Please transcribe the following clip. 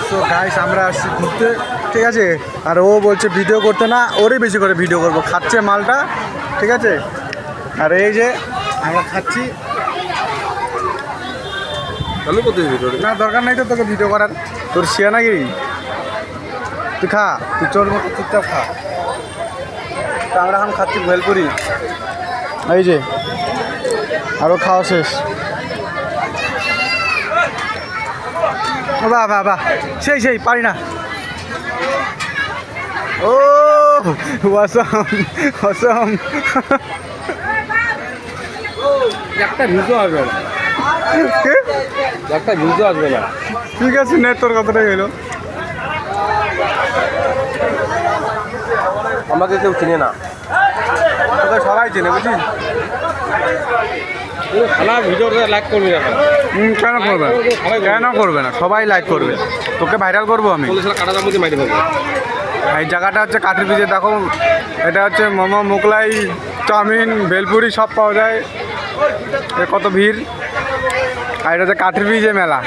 So guys আমরা আসছি ঘুরতে, ঠিক আছে। আর ও বলছে ভিডিও করতে না, ওরই বেশি করে ভিডিও করবো, খাচ্ছে মালটা, ঠিক আছে। আর এই যে আমরা খাচ্ছি, চালু করতে ভিডিও না দরকার নেই তো তোকে ভিডিও করার, তোর শিয়ানাগিরি, তুই খা, তুই তোর মতো চুপচাপ খা। তো আমরা এখন খাচ্ছি ভেলপুরি, এই যে আরও খাওয়া শেষ। বাহ বাহ বাহ, সেই সেই পারি না। ও অসম অসম, একটা ভিডিও আসবে না, একটা ভিডিও আসবে না। ঠিক আছে নে, তোর কথাটাই হলো। আমাকে কেউ চিনে না, তোদের সবাই চেনে বুঝিস। খানা ভিডিওটা লাইক করবি না, কেন করবে না, কেন করবে না, সবাই লাইক করবে, তোকে ভাইরাল করবো আমি। কাটা দাম মধ্যে মাইরে ফেলবে। এই জায়গাটা হচ্ছে কাঠের ব্রিজে, দেখো এটা হচ্ছে মোমো, মোগলাই, চাউমিন, ভেলপুরি সব পাওয়া যায়। এ কত ভিড়। আর এটা হচ্ছে কাঠের ব্রিজে মেলা।